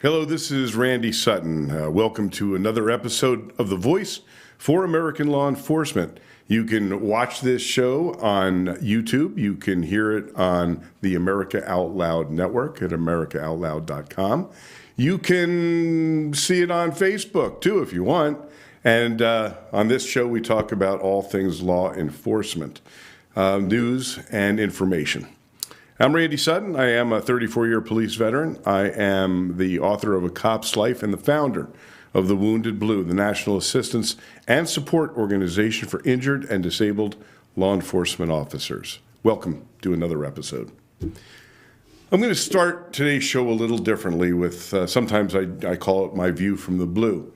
Hello, this is Randy Sutton. Welcome to another episode of The Voice for American Law Enforcement. You can watch this show on YouTube. You can hear it on the America Out Loud network at americaoutloud.com. You can see it on Facebook, too, if you want. And on this show, we talk about all things law enforcement, news, and information. I'm Randy Sutton. I am a 34-year police veteran. I am the author of A Cop's Life and the founder of the Wounded Blue, the national assistance and support organization for injured and disabled law enforcement officers. Welcome to another episode. I'm going to start today's show a little differently with, sometimes I call it my view from the blue.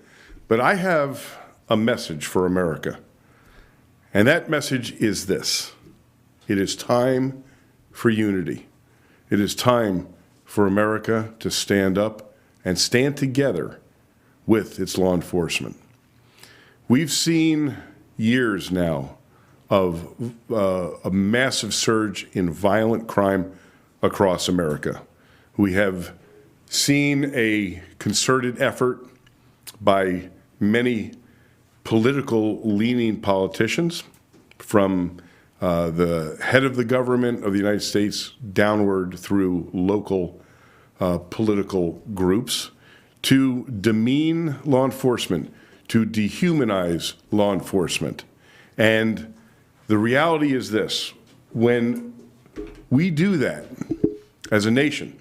But I have a message for America. And that message is this. It is time for unity. It is time for America to stand up and stand together with its law enforcement. We've seen years now of a massive surge in violent crime across America. We have seen a concerted effort by many political-leaning politicians from the head of the government of the United States downward through local political groups to demean law enforcement, to dehumanize law enforcement. And the reality is this: when we do that as a nation,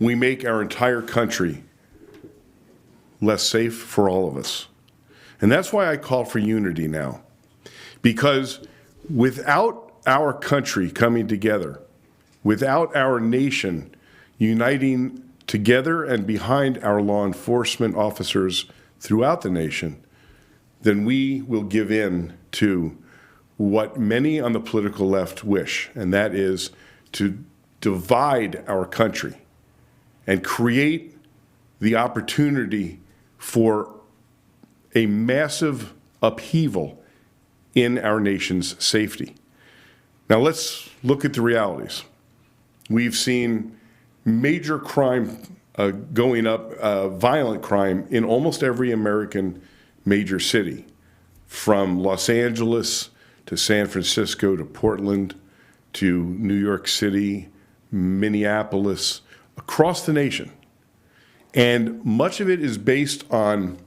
we make our entire country less safe for all of us. And that's why I call for unity now. Because without our country coming together, without our nation uniting together and behind our law enforcement officers throughout the nation, then we will give in to what many on the political left wish, and that is to divide our country and create the opportunity for a massive upheaval in our nation's safety. Now let's look at the realities. We've seen major crime going up, violent crime in almost every American major city, from Los Angeles to San Francisco to Portland to New York City, Minneapolis, across the nation. And much of it is based on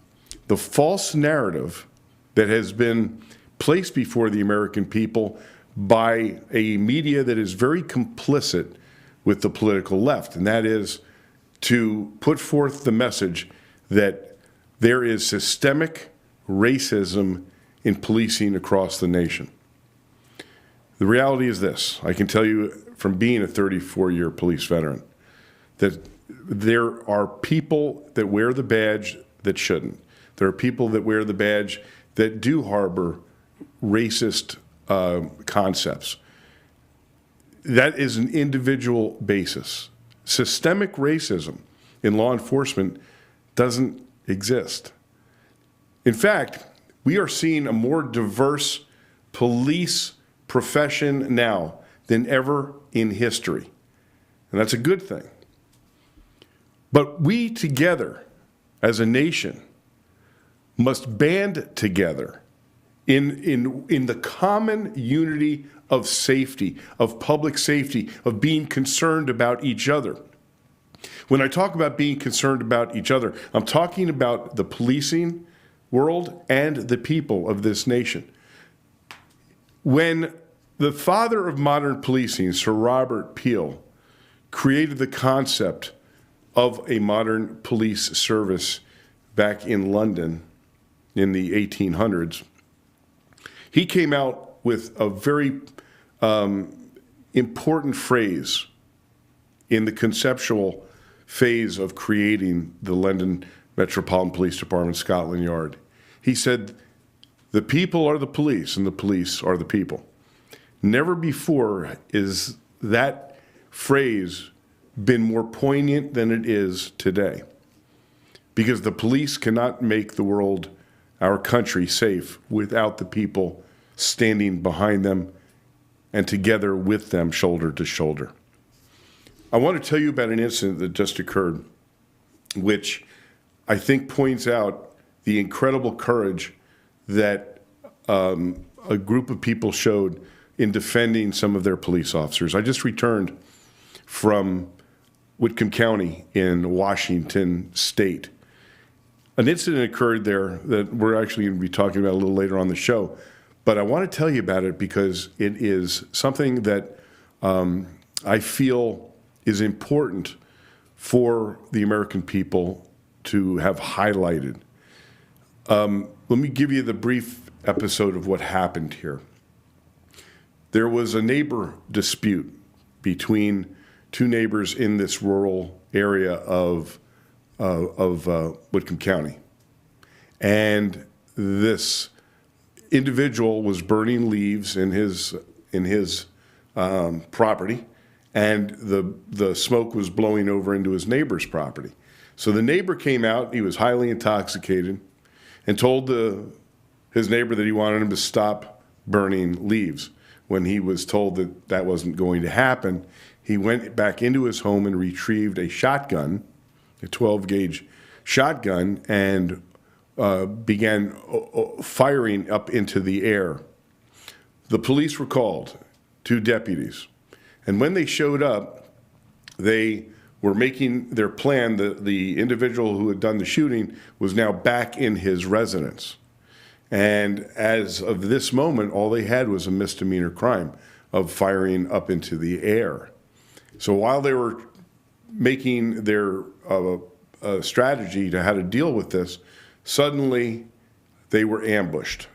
the false narrative that has been placed before the American people by a media that is very complicit with the political left, and that is to put forth the message that there is systemic racism in policing across the nation. The reality is this: I can tell you from being a 34-year police veteran that there are people that wear the badge that shouldn't. There are people that wear the badge that do harbor racist concepts. That is an individual basis. Systemic racism in law enforcement doesn't exist. In fact, we are seeing a more diverse police profession now than ever in history. And that's a good thing. But we together, as a nation, must band together in the common unity of safety, of public safety, of being concerned about each other. When I talk about being concerned about each other, I'm talking about the policing world and the people of this nation. When the father of modern policing, Sir Robert Peel, created the concept of a modern police service back in London in the 1800s, he came out with a very important phrase in the conceptual phase of creating the London Metropolitan Police Department, Scotland Yard. He said, "The people are the police and the police are the people." Never before is that phrase been more poignant than it is today. Because the police cannot make the world, our country, safe without the people standing behind them and together with them, shoulder to shoulder. I want to tell you about an incident that just occurred which I think points out the incredible courage that a group of people showed in defending some of their police officers. I just returned from Whitcomb County in Washington State. An incident occurred there that we're actually going to be talking about a little later on the show, but I want to tell you about it because it is something that I feel is important for the American people to have highlighted. Let me give you the brief episode of what happened here. There was a neighbor dispute between two neighbors in this rural area of Whitcomb County. And this individual was burning leaves in his property, and the smoke was blowing over into his neighbor's property. So the neighbor came out, he was highly intoxicated, and told his neighbor that he wanted him to stop burning leaves. When he was told that that wasn't going to happen, he went back into his home and retrieved a shotgun, a 12-gauge shotgun, and began firing up into the air. The police were called, 2 deputies. And when they showed up, they were making their plan. The individual who had done the shooting was now back in his residence. And as of this moment, all they had was a misdemeanor crime of firing up into the air. So while they were making their strategy to how to deal with this, suddenly they were ambushed.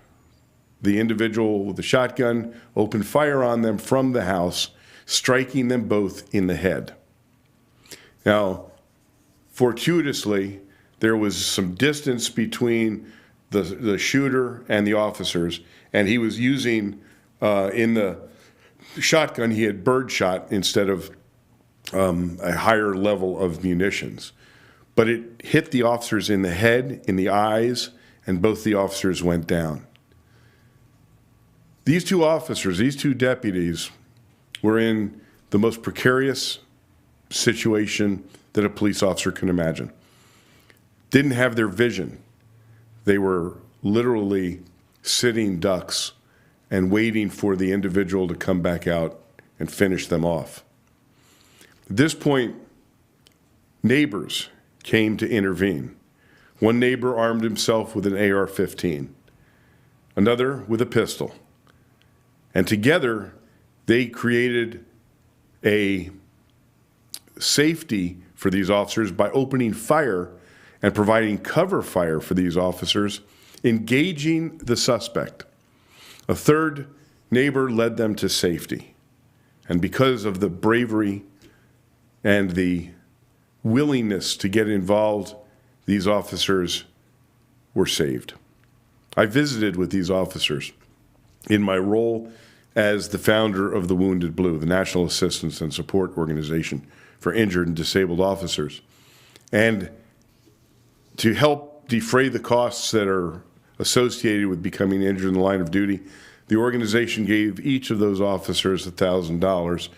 The individual with the shotgun opened fire on them from the house, striking them both in the head. Now, fortuitously, there was some distance between the shooter and the officers, and he was using, in the shotgun, he had birdshot instead of a higher level of munitions. But it hit the officers in the head, in the eyes, and both the officers went down. These 2 officers, these 2 deputies, were in the most precarious situation that a police officer can imagine. Didn't have their vision. They were literally sitting ducks and waiting for the individual to come back out and finish them off. At this point, neighbors came to intervene. One neighbor armed himself with an AR-15, another with a pistol. And together, they created a safety for these officers by opening fire and providing cover fire for these officers, engaging the suspect. A third neighbor led them to safety. And because of the bravery and the willingness to get involved, these officers were saved. I visited with these officers in my role as the founder of the Wounded Blue, the National Assistance and Support Organization for Injured and Disabled Officers. And to help defray the costs that are associated with becoming injured in the line of duty, the organization gave each of those officers $1,000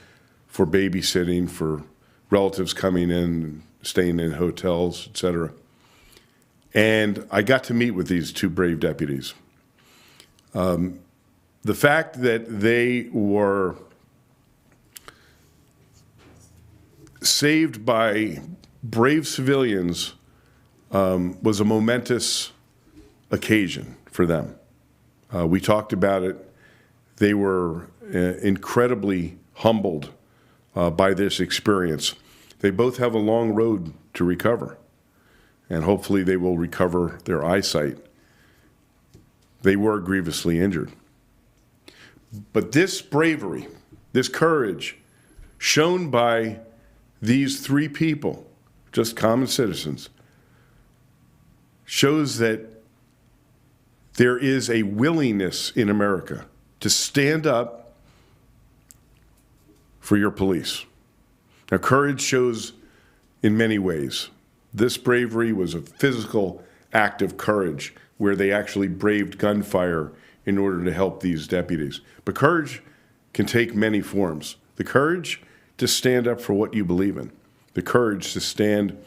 for babysitting, for relatives coming in, staying in hotels, etc. And I got to meet with these 2 brave deputies. The fact that they were saved by brave civilians was a momentous occasion for them. We talked about it. They were incredibly humbled by this experience. They both have a long road to recover, and hopefully they will recover their eyesight. They were grievously injured. But this bravery, this courage shown by these 3 people, just common citizens, shows that there is a willingness in America to stand up for your police. Now, courage shows in many ways. This bravery was a physical act of courage where they actually braved gunfire in order to help these deputies. But courage can take many forms. The courage to stand up for what you believe in. The courage to stand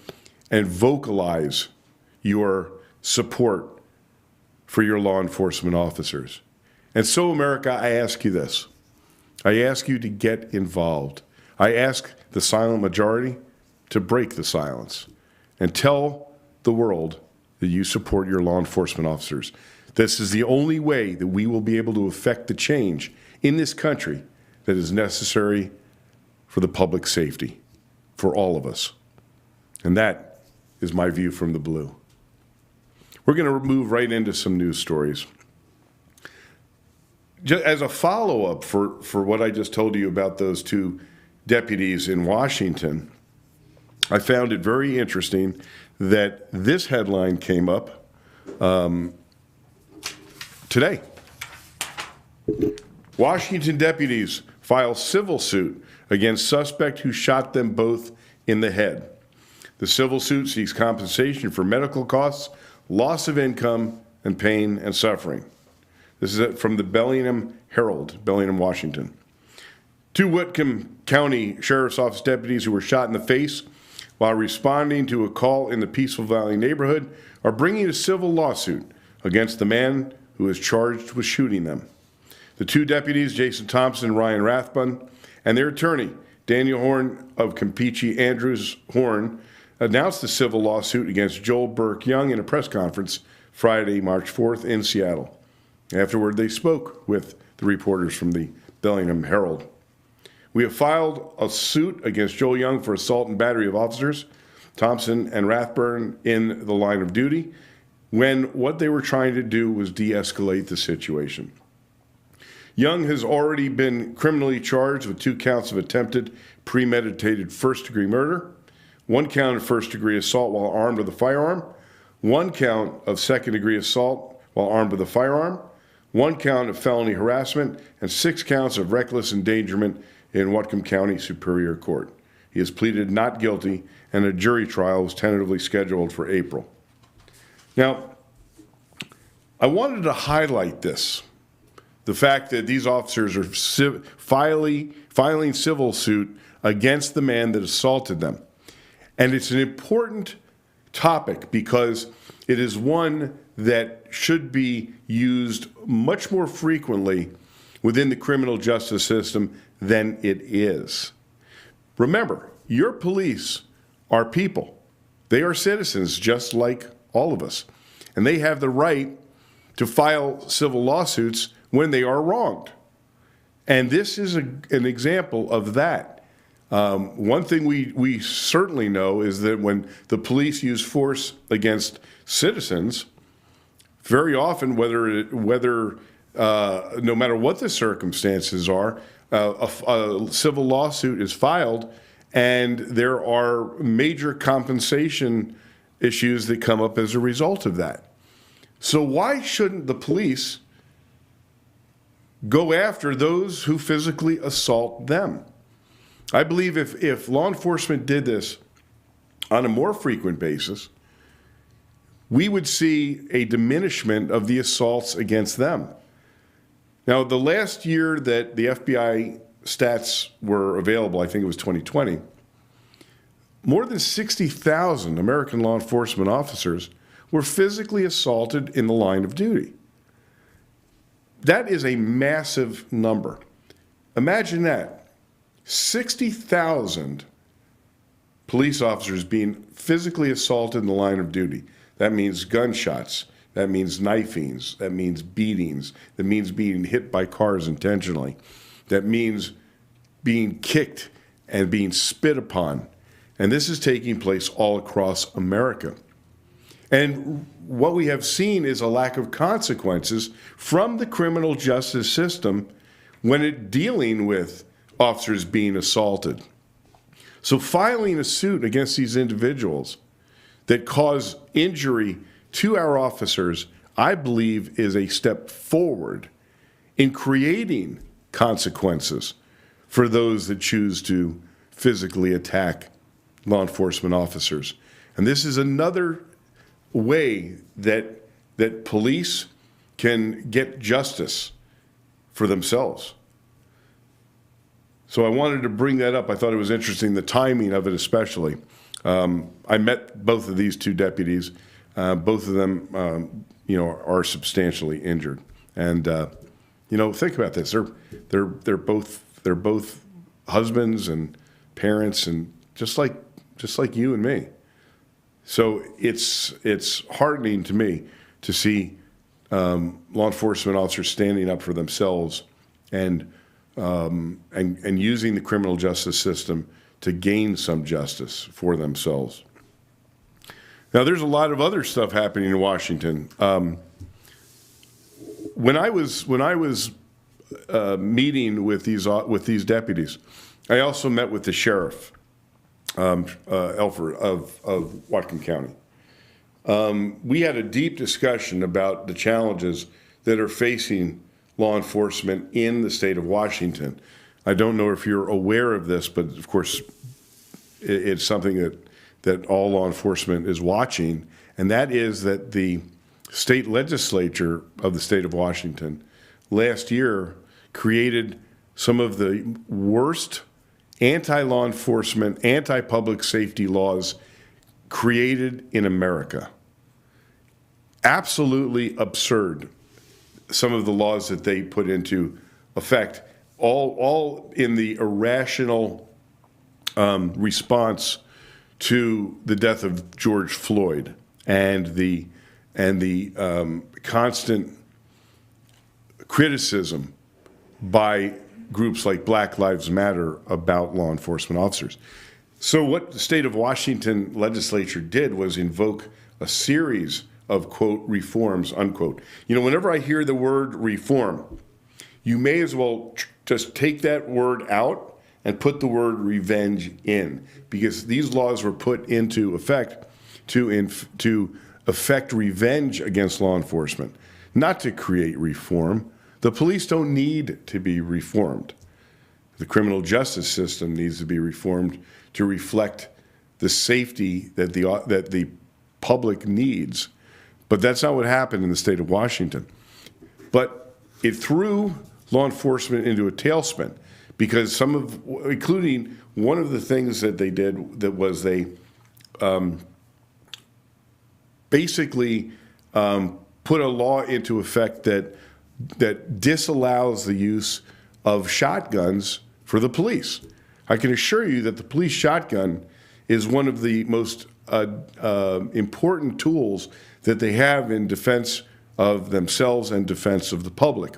and vocalize your support for your law enforcement officers. And so, America, I ask you this. I ask you to get involved. I ask the silent majority to break the silence and tell the world that you support your law enforcement officers. This is the only way that we will be able to effect the change in this country that is necessary for the public safety for all of us. And that is my view from the blue. We're going to move right into some news stories. Just as a follow-up for what I just told you about those two deputies in Washington, I found it very interesting that this headline came up today. Washington deputies file civil suit against suspect who shot them both in the head. The civil suit seeks compensation for medical costs, loss of income, and pain and suffering. This is from the Bellingham Herald, Bellingham, Washington. Two Whitcomb County Sheriff's Office deputies who were shot in the face while responding to a call in the Peaceful Valley neighborhood are bringing a civil lawsuit against the man who is charged with shooting them. The two deputies, Jason Thompson and Ryan Rathbun, and their attorney, Daniel Horn of Campeche Andrews Horn, announced the civil lawsuit against Joel Burke Young in a press conference Friday, March 4th in Seattle. Afterward, they spoke with the reporters from the Bellingham Herald. We have filed a suit against Joel Young for assault and battery of officers, Thompson and Rathbun, in the line of duty, when what they were trying to do was de-escalate the situation. Young has already been criminally charged with 2 counts of attempted premeditated first-degree murder, 1 count of first-degree assault while armed with a firearm, 1 count of second-degree assault while armed with a firearm, 1 count of felony harassment, and 6 counts of reckless endangerment in Whatcom County Superior Court. He has pleaded not guilty, and a jury trial is tentatively scheduled for April. Now, I wanted to highlight this, the fact that these officers are filing civil suit against the man that assaulted them. And it's an important topic because it is one that should be used much more frequently within the criminal justice system than it is. Remember, your police are people. They are citizens just like all of us. And they have the right to file civil lawsuits when they are wronged. And this is an example of that. One thing we certainly know is that when the police use force against citizens, very often, no matter what the circumstances are, a civil lawsuit is filed, and there are major compensation issues that come up as a result of that. So why shouldn't the police go after those who physically assault them? I believe if law enforcement did this on a more frequent basis, we would see a diminishment of the assaults against them. Now, the last year that the FBI stats were available, I think it was 2020, more than 60,000 American law enforcement officers were physically assaulted in the line of duty. That is a massive number. Imagine that. 60,000 police officers being physically assaulted in the line of duty. That means gunshots. That means knifings. That means beatings. That means being hit by cars intentionally. That means being kicked and being spit upon. And this is taking place all across America. And what we have seen is a lack of consequences from the criminal justice system when it dealing with officers being assaulted. So filing a suit against these individuals that cause injury to our officers, I believe, is a step forward in creating consequences for those that choose to physically attack law enforcement officers. And this is another way that police can get justice for themselves. So I wanted to bring that up. I thought it was interesting, the timing of it especially. I met both of these two deputies. Both of them, are substantially injured. And think about this. They're both husbands and parents, and just like you and me. So it's heartening to me to see law enforcement officers standing up for themselves and using the criminal justice system to gain some justice for themselves. Now, there's a lot of other stuff happening in Washington. When I was meeting with these deputies, I also met with the sheriff, Elford of Whatcom County. We had a deep discussion about the challenges that are facing law enforcement in the state of Washington. I don't know if you're aware of this, but of course, it's something that all law enforcement is watching, and that is that the state legislature of the state of Washington last year created some of the worst anti-law enforcement, anti-public safety laws created in America. Absolutely absurd, some of the laws that they put into effect, all in the irrational response to the death of George Floyd and the constant criticism by groups like Black Lives Matter about law enforcement officers. So what the state of Washington legislature did was invoke a series of, quote, reforms, unquote. Whenever I hear the word reform, you may as well just take that word out and put the word revenge in, because these laws were put into effect to effect revenge against law enforcement, not to create reform. The police don't need to be reformed. The criminal justice system needs to be reformed to reflect the safety that the public needs. But that's not what happened in the state of Washington. But it threw law enforcement into a tailspin, because including one of the things that they did, that was they basically put a law into effect that disallows the use of shotguns for the police. I can assure you that the police shotgun is one of the most important tools that they have in defense of themselves and defense of the public.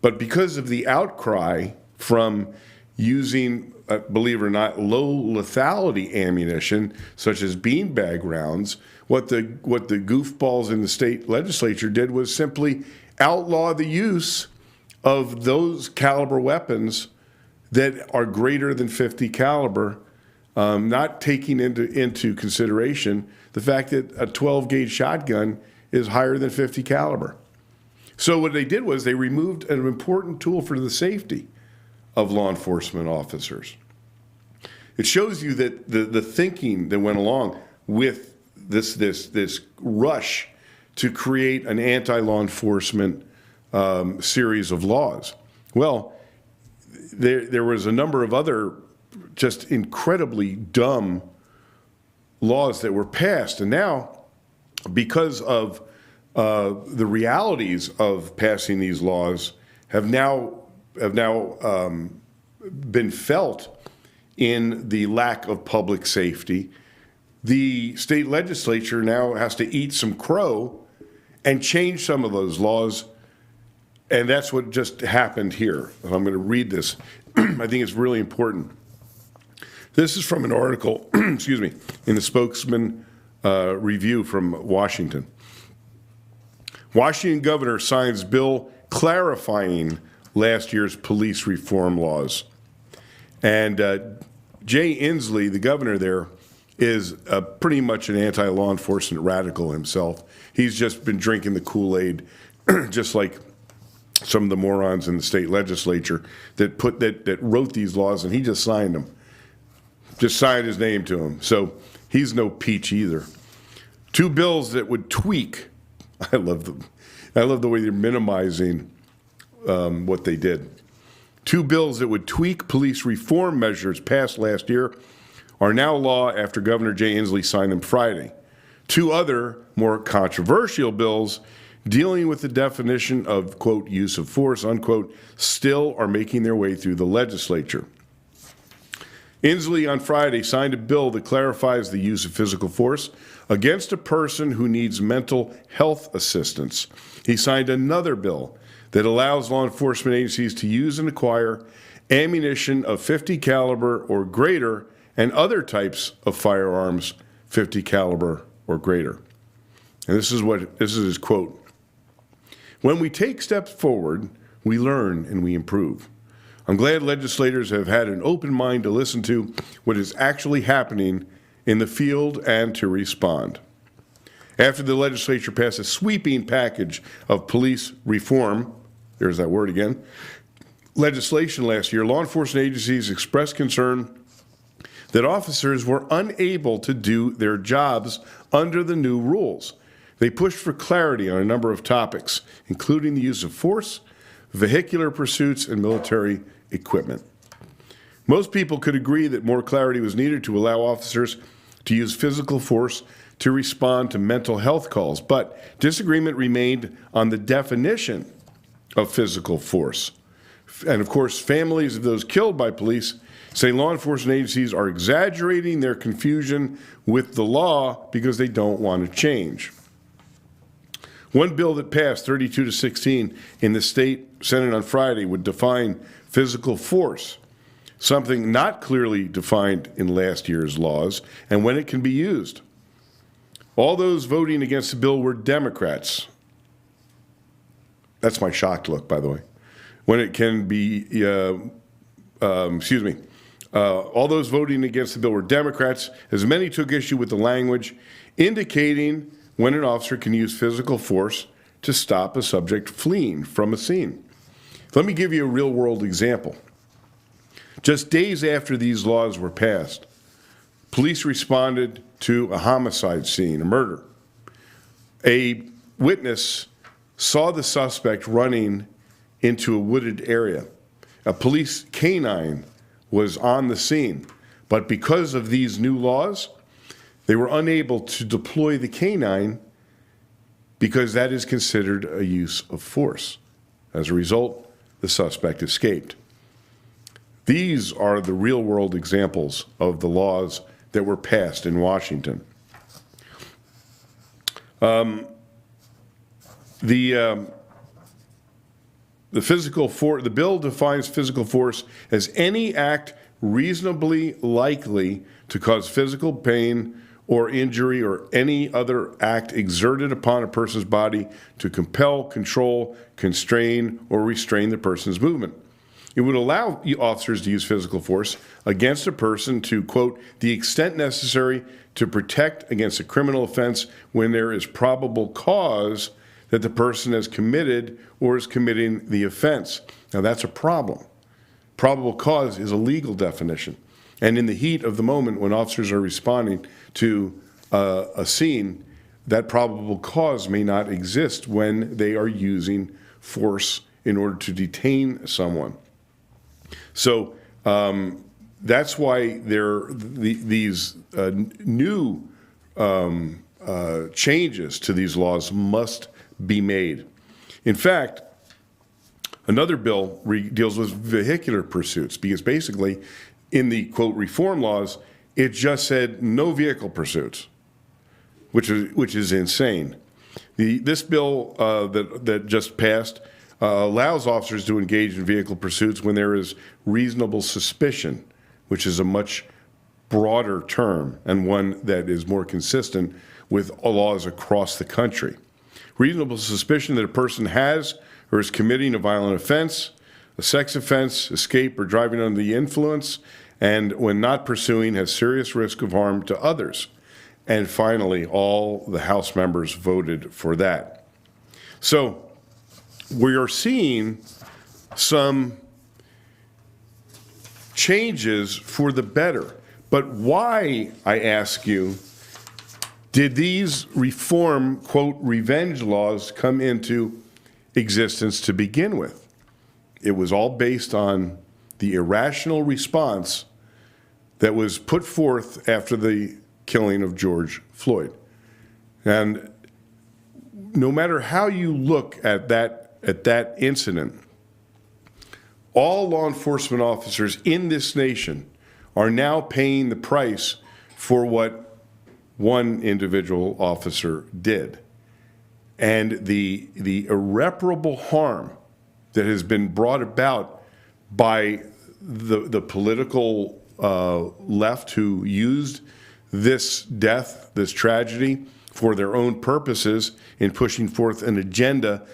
But because of the outcry from using, believe it or not, low lethality ammunition, such as beanbag rounds, what the goofballs in the state legislature did was simply outlaw the use of those caliber weapons that are greater than 50 caliber, not taking into consideration the fact that a 12-gauge shotgun is higher than 50 caliber. So what they did was they removed an important tool for the safety of law enforcement officers. It shows you that the thinking that went along with this rush to create an anti-law enforcement series of laws. Well, there was a number of other just incredibly dumb laws that were passed, and now, because of the realities of passing these laws, have now been felt in the lack of public safety. The state legislature now has to eat some crow and change some of those laws, and that's what just happened here. I'm going to read this. I think it's really important. This is from an article, excuse me, in the Spokesman Review from Washington. Washington governor signs bill clarifying last year's police reform laws. And Jay Inslee, the governor there, is pretty much an anti-law enforcement radical himself. He's just been drinking the Kool-Aid, just like some of the morons in the state legislature that wrote these laws, and he just signed them. Just signed his name to them. So he's no peach either. Two bills that would tweak. I love the way they're minimizing what they did. Two bills that would tweak police reform measures passed last year are now law after Governor Jay Inslee signed them Friday. Two other, more controversial bills dealing with the definition of, quote, use of force, unquote, still are making their way through the legislature. Inslee on Friday signed a bill that clarifies the use of physical force against a person who needs mental health assistance. He signed another bill that allows law enforcement agencies to use and acquire ammunition of .50 caliber or greater and other types of firearms 50 caliber or greater. And this is his quote. When we take steps forward, we learn and we improve. I'm glad legislators have had an open mind to listen to what is actually happening in the field and to respond. After the legislature passed a sweeping package of police reform, there's that word again, legislation last year, law enforcement agencies expressed concern that officers were unable to do their jobs under the new rules. They pushed for clarity on a number of topics, including the use of force, vehicular pursuits, and military equipment. Most people could agree that more clarity was needed to allow officers to use physical force to respond to mental health calls, but disagreement remained on the definition of physical force. And of course, families of those killed by police say law enforcement agencies are exaggerating their confusion with the law because they don't want to change. One bill that passed 32-16 in the state Senate on Friday would define physical force, something not clearly defined in last year's laws, and when it can be used. All those voting against the bill were Democrats. That's my shocked look, by the way. When it can be, all those voting against the bill were Democrats, as many took issue with the language indicating when an officer can use physical force to stop a subject fleeing from a scene. Let me give you a real-world example. Just days after these laws were passed, police responded to a homicide scene, a murder. A witness saw the suspect running into a wooded area. A police canine was on the scene, but because of these new laws, they were unable to deploy the canine because that is considered a use of force. As a result, the suspect escaped. These are the real-world examples of the laws that were passed in Washington. The bill defines physical force as any act reasonably likely to cause physical pain or injury or any other act exerted upon a person's body to compel, control, constrain, or restrain the person's movement. It would allow officers to use physical force against a person to, quote, the extent necessary to protect against a criminal offense when there is probable cause that the person has committed or is committing the offense. Now, that's a problem. Probable cause is a legal definition. And in the heat of the moment when officers are responding to a scene, that probable cause may not exist when they are using force in order to detain someone. So that's why these new changes to these laws must be made. In fact, another bill deals with vehicular pursuits because basically in the, quote, reform laws, it just said no vehicle pursuits, which is insane. This bill that just passed allows officers to engage in vehicle pursuits when there is reasonable suspicion, which is a much broader term and one that is more consistent with laws across the country. Reasonable suspicion that a person has or is committing a violent offense, a sex offense, escape, or driving under the influence, and when not pursuing has serious risk of harm to others. And finally, all the House members voted for that. So we are seeing some changes for the better. But why, I ask you, did these reform, quote, revenge laws come into existence to begin with? It was all based on the irrational response that was put forth after the killing of George Floyd. And no matter how you look at that incident, all law enforcement officers in this nation are now paying the price for what one individual officer did. And the irreparable harm that has been brought about by the political left who used this death, this tragedy, for their own purposes in pushing forth an agenda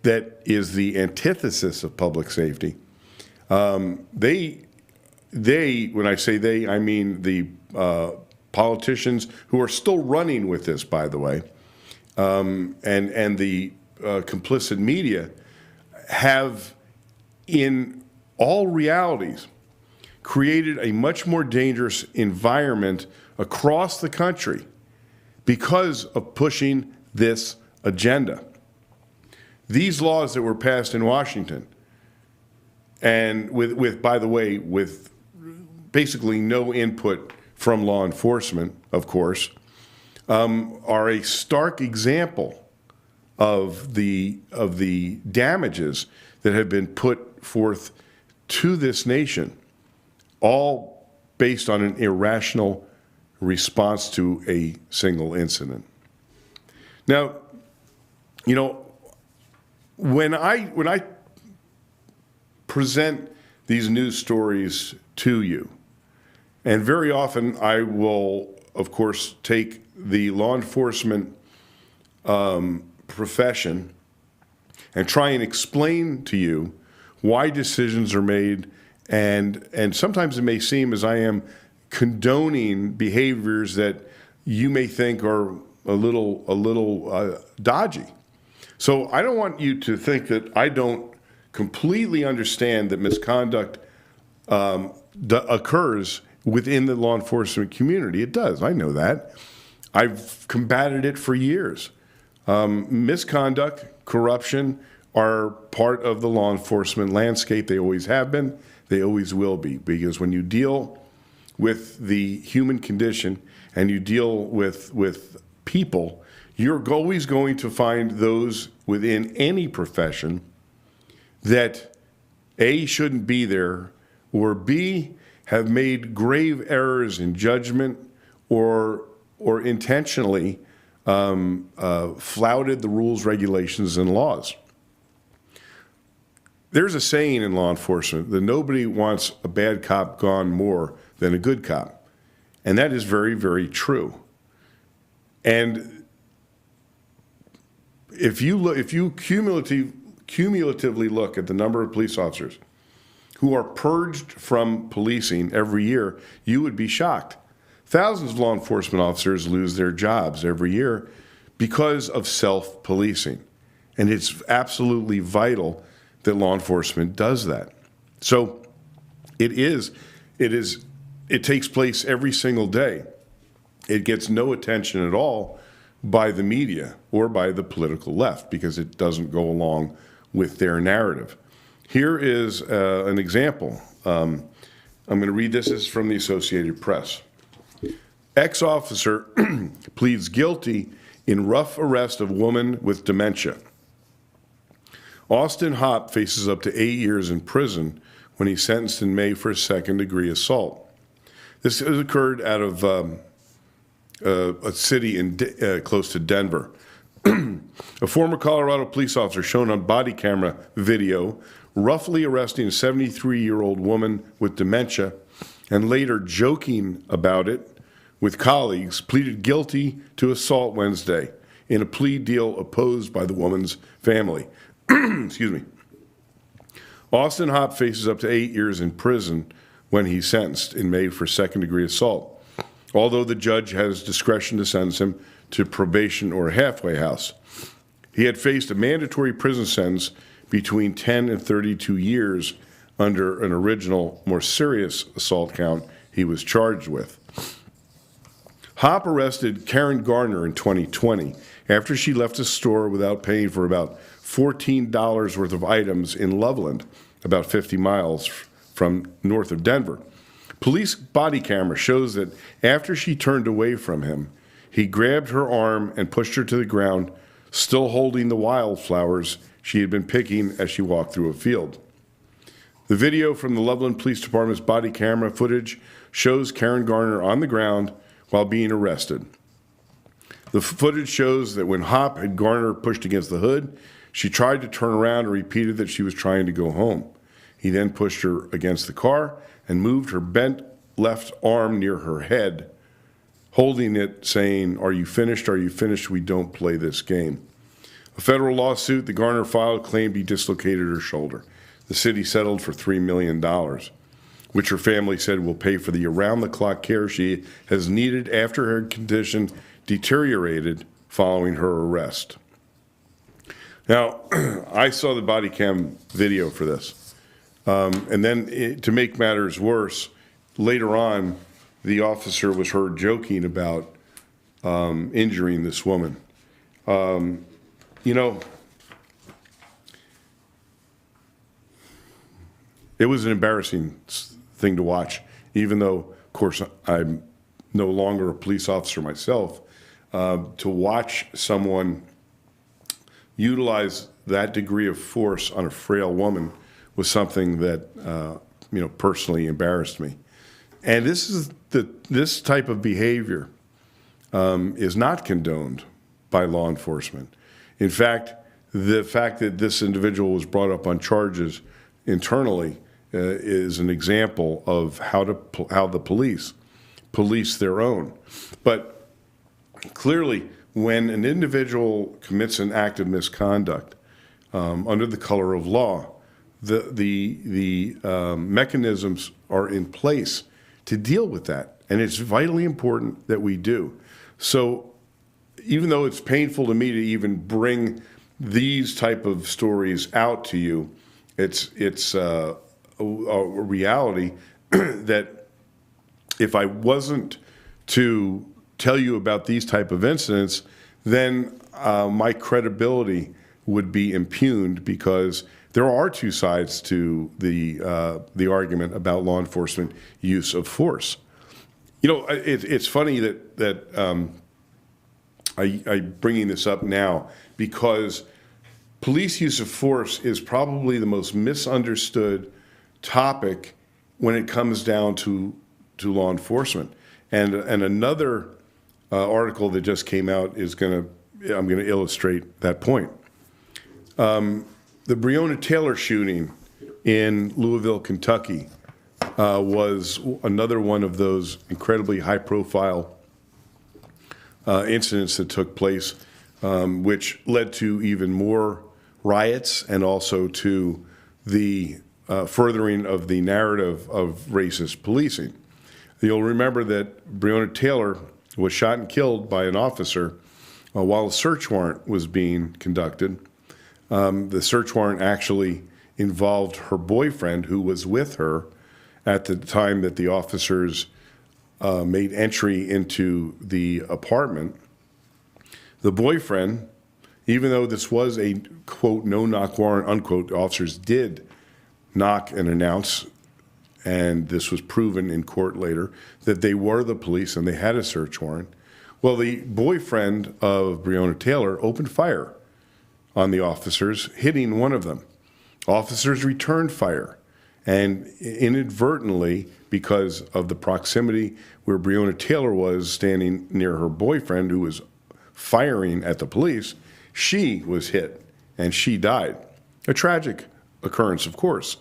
that is the antithesis of public safety. They, when I say they, I mean the politicians who are still running with this, by the way, and the complicit media have, in all realities, created a much more dangerous environment across the country because of pushing this agenda. These laws that were passed in Washington, and with by the way, with basically no input from law enforcement, of course, are a stark example of the damages that have been put forth to this nation, all based on an irrational response to a single incident. Now, you know, when I present these news stories to you, and very often I will, of course, take the law enforcement profession and try and explain to you why decisions are made, and sometimes it may seem as I am condoning behaviors that you may think are a little dodgy. So I don't want you to think that I don't completely understand that misconduct occurs within the law enforcement community. It does. I know that. I've combated it for years. Misconduct, corruption are part of the law enforcement landscape. They always have been. They always will be. Because when you deal with the human condition and you deal with people, you're always going to find those within any profession that A, shouldn't be there, or B, have made grave errors in judgment or intentionally flouted the rules, regulations, and laws. There's a saying in law enforcement that nobody wants a bad cop gone more than a good cop. And that is very, very true. And if you cumulatively look at the number of police officers who are purged from policing every year, you would be shocked. Thousands of law enforcement officers lose their jobs every year because of self-policing. And it's absolutely vital that law enforcement does that. So it takes place every single day. It gets no attention at all by the media or by the political left because it doesn't go along with their narrative. Here is an example. I'm going to read this. This is from the Associated Press. Ex-officer pleads guilty in rough arrest of woman with dementia. Austin Hopp faces up to 8 years in prison when he's sentenced in May for a second-degree assault. This has occurred out of a city close to Denver. A former Colorado police officer shown on body camera video roughly arresting a 73-year-old woman with dementia and later joking about it with colleagues pleaded guilty to assault Wednesday in a plea deal opposed by the woman's family. Excuse me. Austin Hopp faces up to 8 years in prison when he's sentenced in May for second-degree assault, although the judge has discretion to sentence him to probation or a halfway house. He had faced a mandatory prison sentence between 10 and 32 years under an original, more serious assault count he was charged with. Hopp arrested Karen Garner in 2020 after she left a store without paying for about $14 worth of items in Loveland, about 50 miles from north of Denver. Police body camera shows that after she turned away from him, he grabbed her arm and pushed her to the ground, still holding the wildflowers she had been picking as she walked through a field. The video from the Loveland Police Department's body camera footage shows Karen Garner on the ground while being arrested. The footage shows that when Hopp had Garner pushed against the hood, she tried to turn around and repeated that she was trying to go home. He then pushed her against the car and moved her bent left arm near her head, holding it, saying, "Are you finished? Are you finished? We don't play this game." A federal lawsuit that Garner filed claimed he dislocated her shoulder. The city settled for $3 million, which her family said will pay for the around-the-clock care she has needed after her condition deteriorated following her arrest. Now, I saw the body cam video for this. And then to make matters worse, later on, the officer was heard joking about injuring this woman. You know, it was an embarrassing thing to watch, even though, of course, I'm no longer a police officer myself. To watch someone utilize that degree of force on a frail woman was something that, personally embarrassed me. And this type of behavior is not condoned by law enforcement. In fact, the fact that this individual was brought up on charges internally is an example of how the police police their own. But clearly, when an individual commits an act of misconduct under the color of law, the mechanisms are in place to deal with that, and it's vitally important that we do. So, even though it's painful to me to even bring these type of stories out to you, it's a reality that if I wasn't to tell you about these type of incidents, then my credibility would be impugned, because there are two sides to the argument about law enforcement use of force. You know, it's funny that I'm bringing this up now because police use of force is probably the most misunderstood topic when it comes down to law enforcement. And another article that just came out I'm going to illustrate that point. The Breonna Taylor shooting in Louisville, Kentucky, was another one of those incredibly high-profile incidents that took place, which led to even more riots and also to the furthering of the narrative of racist policing. You'll remember that Breonna Taylor was shot and killed by an officer while a search warrant was being conducted. The search warrant actually involved her boyfriend, who was with her at the time that the officers made entry into the apartment. The boyfriend, even though this was a, quote, no-knock warrant, unquote, officers did knock and announce, and this was proven in court later, that they were the police and they had a search warrant. Well, the boyfriend of Breonna Taylor opened fire on the officers, hitting one of them. Officers returned fire, and inadvertently, because of the proximity where Breonna Taylor was standing near her boyfriend, who was firing at the police, she was hit and she died. A tragic occurrence, of course,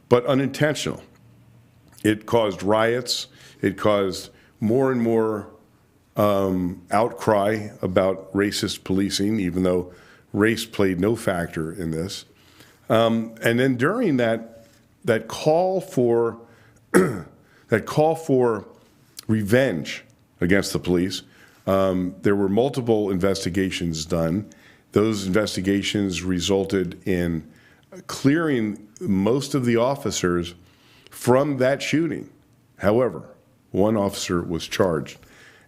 but unintentional. It caused riots. It caused more and more outcry about racist policing, even though race played no factor in this. And then during that call for revenge against the police, there were multiple investigations done. Those investigations resulted in clearing most of the officers from that shooting. However, one officer was charged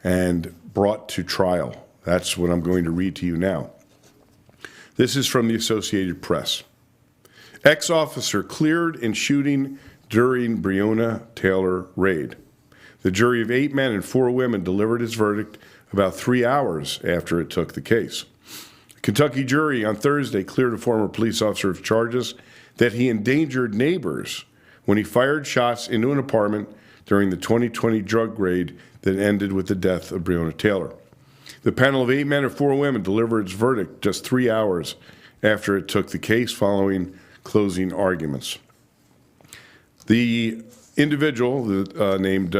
and brought to trial. That's what I'm going to read to you now. This is from the Associated Press. Ex-officer cleared in shooting during Breonna Taylor raid. The jury of 8 men and 4 women delivered its verdict about 3 hours after it took the case. A Kentucky jury on Thursday cleared a former police officer of charges that he endangered neighbors when he fired shots into an apartment during the 2020 drug raid that ended with the death of Breonna Taylor. The panel of 8 men and 4 women delivered its verdict just 3 hours after it took the case following closing arguments. The individual named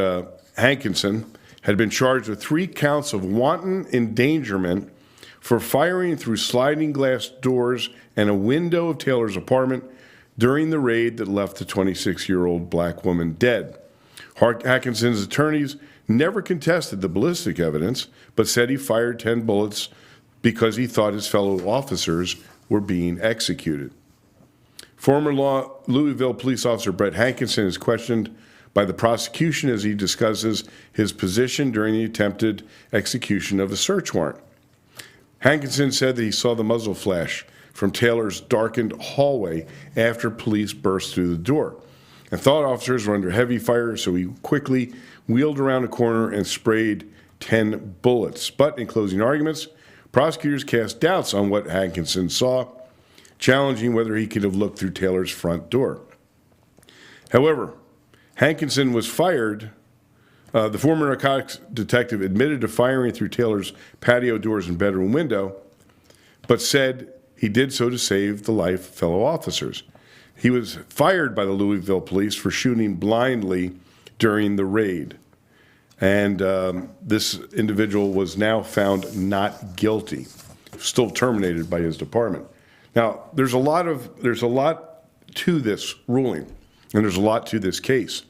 Hankinson had been charged with 3 counts of wanton endangerment for firing through sliding glass doors and a window of Taylor's apartment during the raid that left the 26-year-old black woman dead. Hankinson's attorneys never contested the ballistic evidence, but said he fired 10 bullets because he thought his fellow officers were being executed. Former Louisville police officer Brett Hankinson is questioned by the prosecution as he discusses his position during the attempted execution of a search warrant. Hankinson said that he saw the muzzle flash from Taylor's darkened hallway after police burst through the door and thought officers were under heavy fire, so he quickly wheeled around a corner and sprayed 10 bullets. But in closing arguments, prosecutors cast doubts on what Hankinson saw, challenging whether he could have looked through Taylor's front door. However, Hankinson was fired. The former narcotics detective admitted to firing through Taylor's patio doors and bedroom window, but said he did so to save the life of fellow officers. He was fired by the Louisville police for shooting blindly during the raid. And this individual was now found not guilty, still terminated by his department. Now, there's a lot to this ruling, and there's a lot to this case.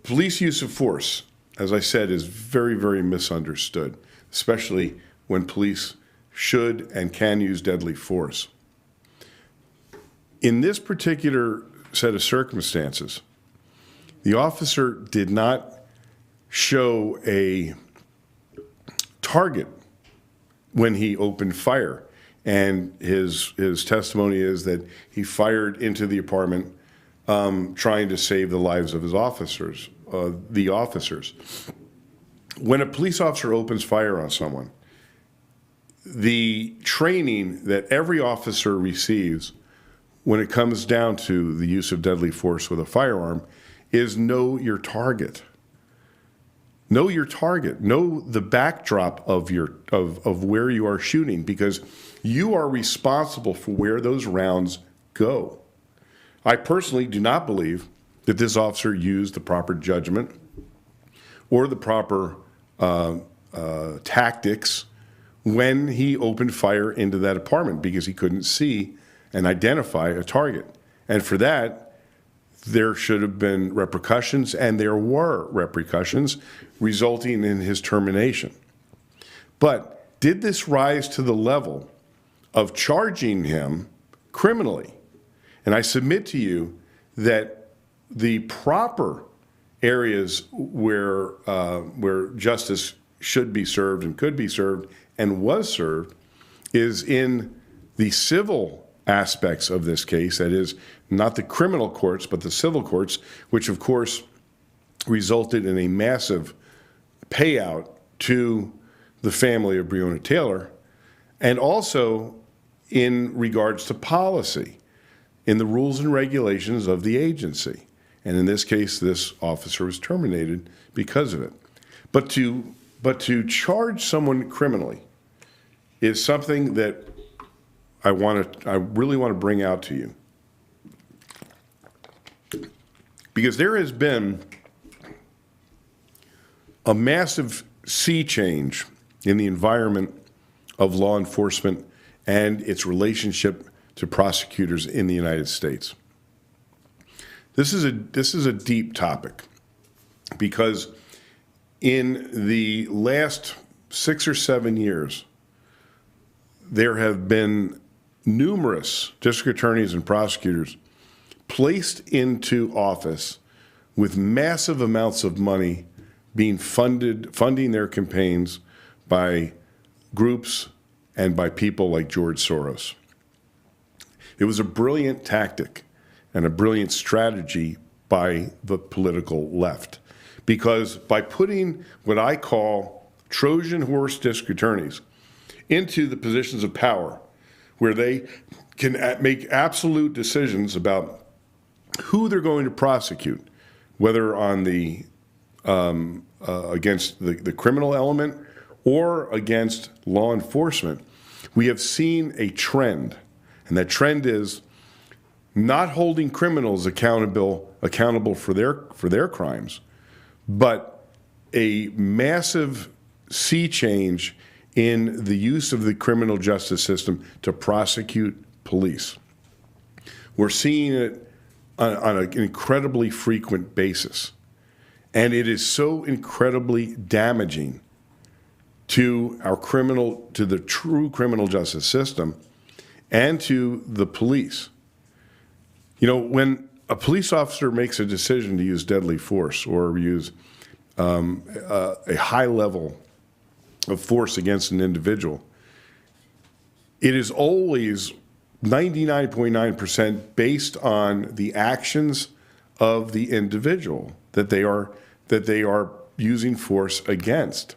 Police use of force, as I said, is very, very misunderstood, especially when police should and can use deadly force. In this particular set of circumstances, the officer did not show a target when he opened fire. And his testimony is that he fired into the apartment trying to save the lives of his officers, the officers. When a police officer opens fire on someone, the training that every officer receives when it comes down to the use of deadly force with a firearm is know your target. Know your target. Know the backdrop of where you are shooting, because you are responsible for where those rounds go. I personally do not believe that this officer used the proper judgment or the proper tactics when he opened fire into that apartment, because he couldn't see and identify a target. And for that, there should have been repercussions, and there were repercussions resulting in his termination. But did this rise to the level of charging him criminally? And I submit to you that the proper areas where justice should be served and could be served and was served is in the civil aspects of this case, that is, not the criminal courts, but the civil courts, which of course resulted in a massive payout to the family of Breonna Taylor, and also in regards to policy, in the rules and regulations of the agency. And in this case, this officer was terminated because of it. But to charge someone criminally is something that I really want to bring out to you. Because there has been a massive sea change in the environment of law enforcement and its relationship to prosecutors in the United States. This is a deep topic, because in the last 6 or 7 years, there have been numerous district attorneys and prosecutors placed into office with massive amounts of money being funding their campaigns by groups and by people like George Soros. It was a brilliant tactic, and a brilliant strategy by the political left. Because by putting what I call Trojan horse district attorneys into the positions of power, where they can make absolute decisions about who they're going to prosecute, whether on the against the criminal element or against law enforcement, we have seen a trend, and that trend is not holding criminals accountable for their crimes, but a massive sea change in the use of the criminal justice system to prosecute police. We're seeing it on an incredibly frequent basis, and it is so incredibly damaging to the true criminal justice system and to the police. You know, when a police officer makes a decision to use deadly force or use a high level of force against an individual, it is always 99.9% based on the actions of the individual that they are using force against.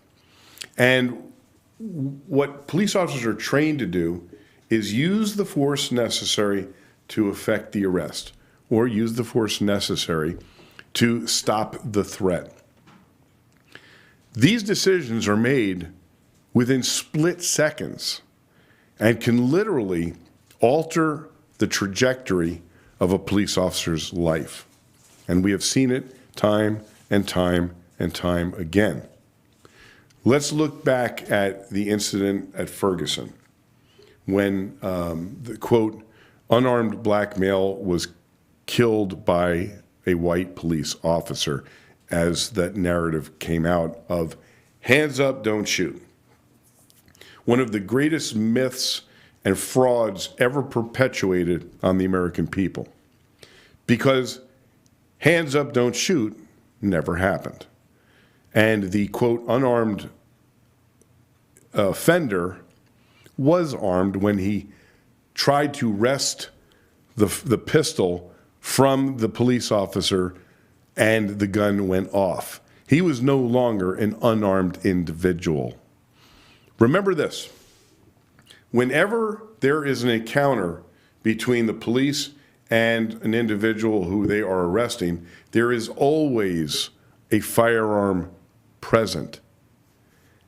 And what police officers are trained to do is use the force necessary to effect the arrest, or use the force necessary to stop the threat. These decisions are made within split seconds and can literally alter the trajectory of a police officer's life. And we have seen it time and time and time again. Let's look back at the incident at Ferguson when the, quote, unarmed black male was killed by a white police officer, as that narrative came out of hands up, don't shoot. One of the greatest myths and frauds ever perpetuated on the American people. Because hands up, don't shoot never happened. And the, quote, unarmed offender was armed when he tried to wrest the pistol from the police officer and the gun went off. He was no longer an unarmed individual. Remember this: whenever there is an encounter between the police and an individual who they are arresting, there is always a firearm present.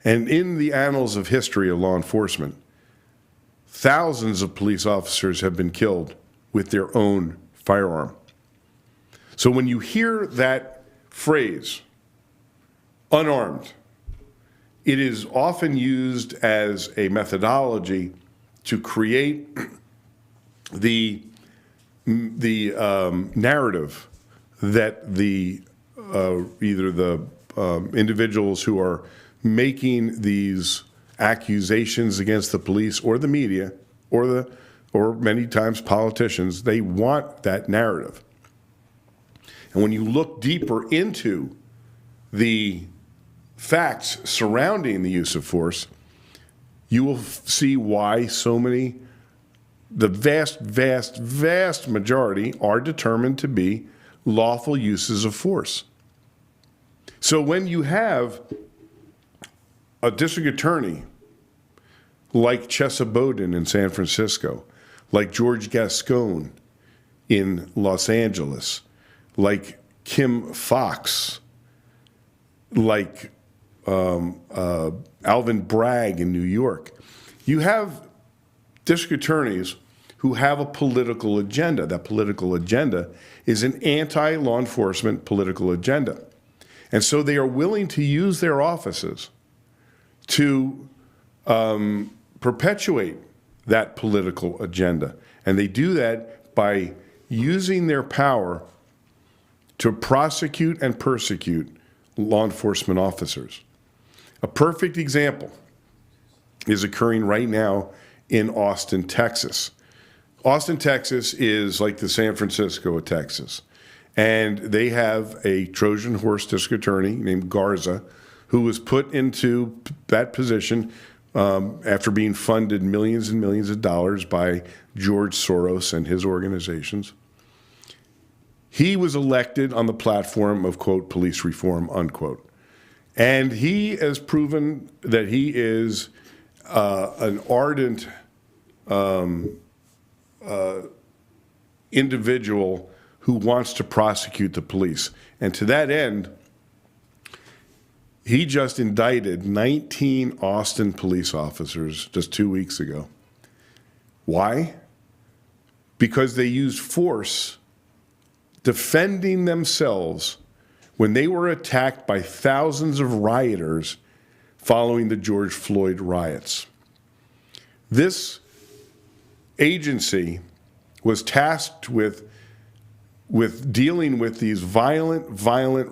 And in the annals of history of law enforcement, thousands of police officers have been killed with their own firearm. So when you hear that phrase, unarmed, it is often used as a methodology to create the narrative that either the individuals who are making these accusations against the police or the media or many times politicians, they want that narrative. And when you look deeper into the facts surrounding the use of force, you will see why so many, the vast majority, are determined to be lawful uses of force. So when you have a district attorney like Chesa Boudin in San Francisco, like George Gascon in Los Angeles, like Kim Foxx, like Alvin Bragg in New York, you have district attorneys who have a political agenda. That political agenda is an anti-law enforcement political agenda. And so they are willing to use their offices to perpetuate that political agenda. And they do that by using their power to prosecute and persecute law enforcement officers. A perfect example is occurring right now in Austin, Texas. Austin, Texas is like the San Francisco of Texas. And they have a Trojan horse district attorney named Garza, who was put into that position after being funded millions and millions of dollars by George Soros and his organizations. He was elected on the platform of, quote, police reform, unquote. And he has proven that he is an ardent individual who wants to prosecute the police. And to that end, he just indicted 19 Austin police officers just 2 weeks ago. Why? Because they used force defending themselves when they were attacked by thousands of rioters following the George Floyd riots. This agency was tasked with dealing with these violent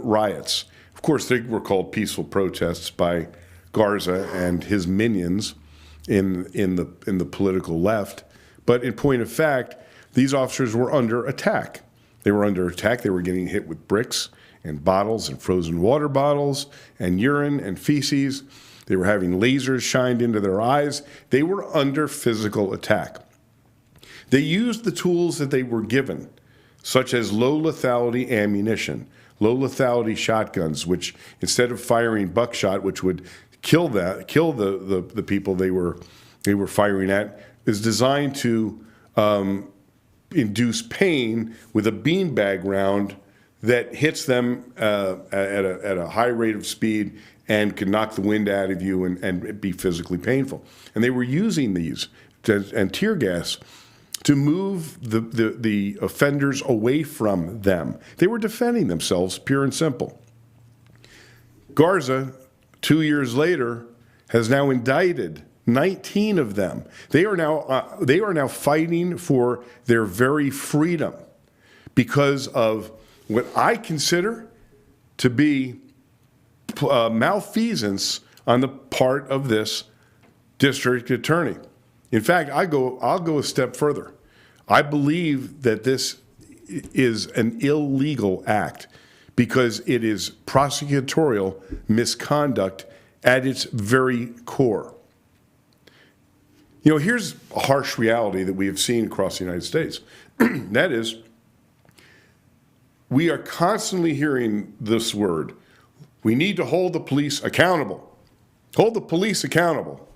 riots. Of course, they were called peaceful protests by Garza and his minions in the political left. But in point of fact, these officers were under attack. They were under attack. They were getting hit with bricks and bottles and frozen water bottles and urine and feces. They were having lasers shined into their eyes. They were under physical attack. They used the tools that they were given, such as low lethality ammunition, low lethality shotguns, which instead of firing buckshot, which would kill the people they were firing at, is designed to induce pain with a beanbag round that hits them at a high rate of speed and can knock the wind out of you and be physically painful. And they were using these and tear gas to move the offenders away from them. They were defending themselves, pure and simple. Garza, 2 years later, has now indicted 19 of them. They are now fighting for their very freedom because of what I consider to be malfeasance on the part of this district attorney. In fact, I'll go a step further. I believe that this is an illegal act because it is prosecutorial misconduct at its very core. You know, here's a harsh reality that we have seen across the United States. That is, we are constantly hearing this word. We need to hold the police accountable. Hold the police accountable.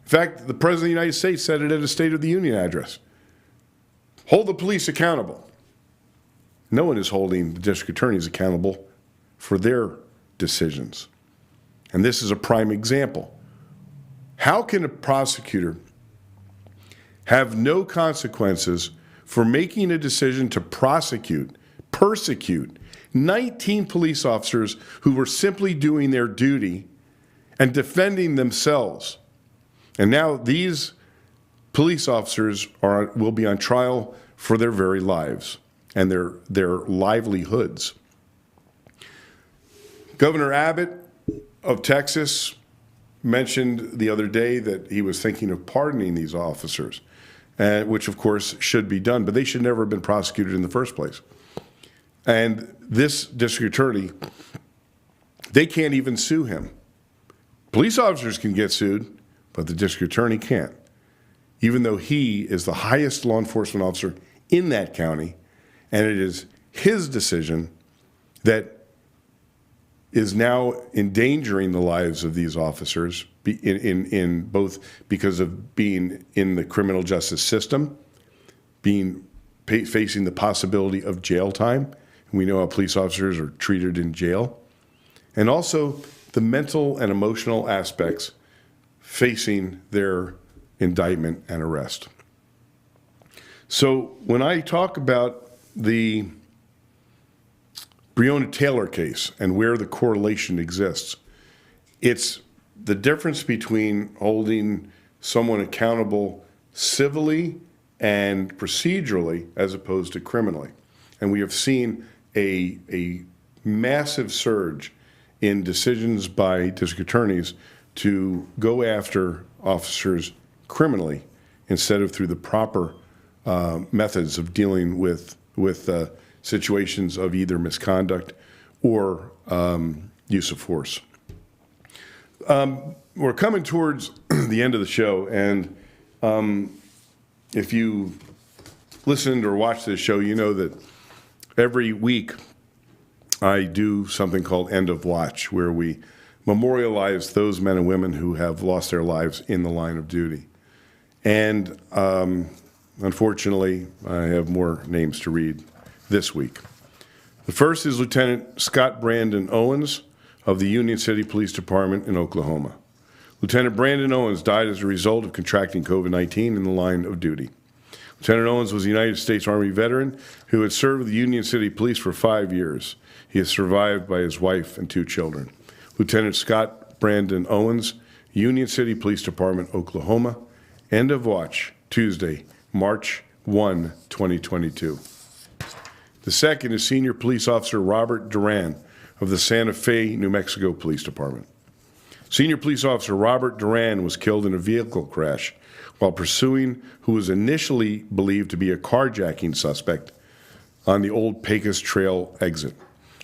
In fact, the President of the United States said it at a State of the Union address. Hold the police accountable. No one is holding the district attorneys accountable for their decisions. And this is a prime example. How can a prosecutor have no consequences for making a decision to persecute 19 police officers who were simply doing their duty and defending themselves? And now these police officers will be on trial for their very lives and their livelihoods. Governor Abbott of Texas mentioned the other day that he was thinking of pardoning these officers, which of course should be done, but they should never have been prosecuted in the first place. And this district attorney, they can't even sue him. Police officers can get sued, but the district attorney can't, even though he is the highest law enforcement officer in that county, and it is his decision that is now endangering the lives of these officers in both because of being in the criminal justice system, facing the possibility of jail time. We know how police officers are treated in jail, and also the mental and emotional aspects facing their indictment and arrest. So when I talk about the Breonna Taylor case and where the correlation exists, it's the difference between holding someone accountable civilly and procedurally as opposed to criminally. And we have seen a massive surge in decisions by district attorneys to go after officers criminally instead of through the proper methods of dealing with situations of either misconduct or use of force. We're coming towards the end of the show, and if you listened or watched this show, you know that every week I do something called End of Watch, where we memorialize those men and women who have lost their lives in the line of duty. And unfortunately, I have more names to read this week. The first is Lieutenant Scott Brandon Owens of the Union City Police Department in Oklahoma. Lieutenant Brandon Owens died as a result of contracting COVID-19 in the line of duty. Lieutenant Owens was a United States Army veteran who had served with the Union City Police for 5 years. He is survived by his wife and 2 children. Lieutenant Scott Brandon Owens, Union City Police Department, Oklahoma. End of watch, Tuesday, March 1, 2022. The second is Senior Police Officer Robert Duran of the Santa Fe, New Mexico Police Department. Senior Police Officer Robert Duran was killed in a vehicle crash while pursuing who was initially believed to be a carjacking suspect on the Old Pecos Trail exit.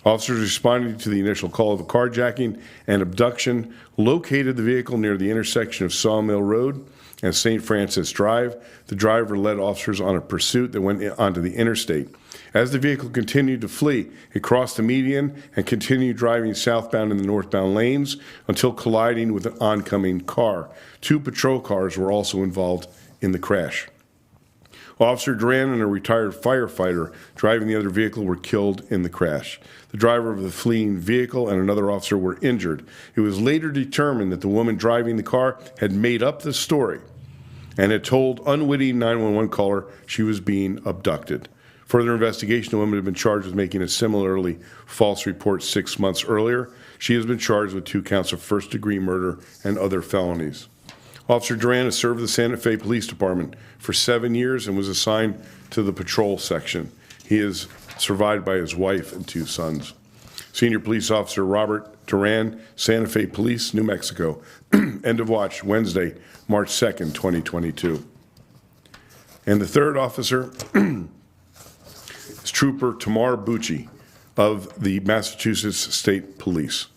Officers responding to the initial call of a carjacking and abduction located the vehicle near the intersection of Sawmill Road and St. Francis Drive. The driver led officers on a pursuit that went onto the interstate. As the vehicle continued to flee, it crossed the median and continued driving southbound in the northbound lanes until colliding with an oncoming car. 2 patrol cars were also involved in the crash. Officer Duran and a retired firefighter driving the other vehicle were killed in the crash. The driver of the fleeing vehicle and another officer were injured. It was later determined that the woman driving the car had made up the story and had told unwitting 911 caller she was being abducted. Further investigation, the woman had been charged with making a similarly false report 6 months earlier. She has been charged with 2 counts of first-degree murder and other felonies. Officer Duran has served the Santa Fe Police Department for 7 years and was assigned to the patrol section. He is survived by his wife and 2 sons. Senior Police Officer Robert Duran, Santa Fe Police, New Mexico. End of watch, Wednesday, March 2nd, 2022. And the third officer is Trooper Tamar Bucci of the Massachusetts State Police.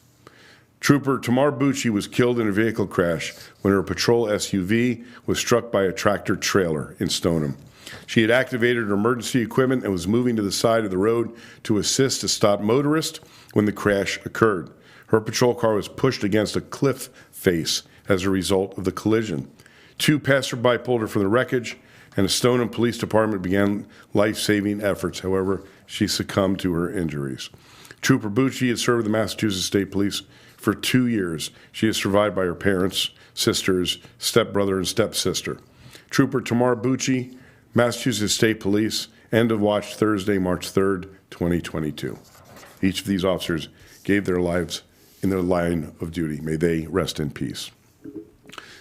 Trooper Tamar Bucci was killed in a vehicle crash when her patrol SUV was struck by a tractor trailer in Stoneham. She had activated her emergency equipment and was moving to the side of the road to assist a stopped motorist when the crash occurred. Her patrol car was pushed against a cliff face as a result of the collision. 2 passerby pulled her from the wreckage, and the Stoneham Police Department began life-saving efforts. However, she succumbed to her injuries. Trooper Bucci had served the Massachusetts State Police for 2 years. She is survived by her parents, sisters, stepbrother, and stepsister. Trooper Tamar Bucci, Massachusetts State Police, end of watch Thursday, March 3rd, 2022. Each of these officers gave their lives in their line of duty. May they rest in peace.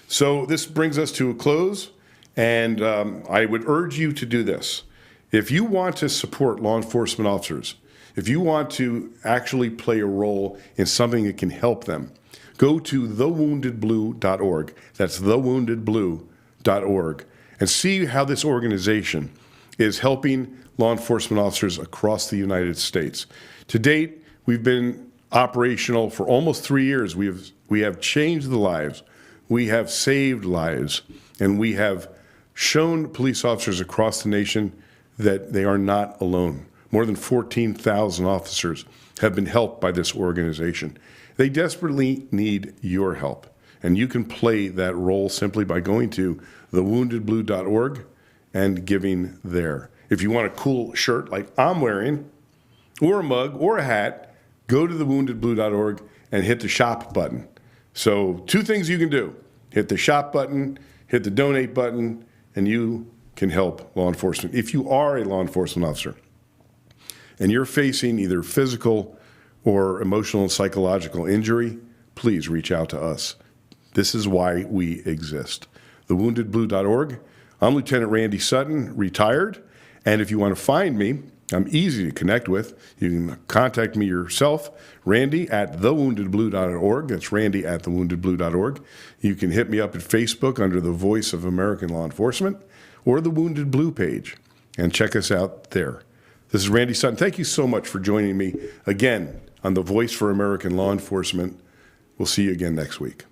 So this brings us to a close, and I would urge you to do this. If you want to support law enforcement officers, if you want to actually play a role in something that can help them, go to thewoundedblue.org. That's thewoundedblue.org, and see how this organization is helping law enforcement officers across the United States. To date, we've been operational for almost 3 years. We have changed the lives, we have saved lives, and we have shown police officers across the nation that they are not alone. More than 14,000 officers have been helped by this organization. They desperately need your help, and you can play that role simply by going to thewoundedblue.org and giving there. If you want a cool shirt like I'm wearing, or a mug, or a hat, go to thewoundedblue.org and hit the shop button. So 2 things you can do. Hit the shop button, hit the donate button, and you can help law enforcement. If you are a law enforcement officer and you're facing either physical or emotional and psychological injury, please reach out to us. This is why we exist. Thewoundedblue.org. I'm Lieutenant Randy Sutton, retired, and if you want to find me, I'm easy to connect with. You can contact me yourself, Randy at thewoundedblue.org. That's Randy at thewoundedblue.org. You can hit me up at Facebook under the Voice of American Law Enforcement or the Wounded Blue page, and check us out there. This is Randy Sutton. Thank you so much for joining me again on the Voice for American Law Enforcement. We'll see you again next week.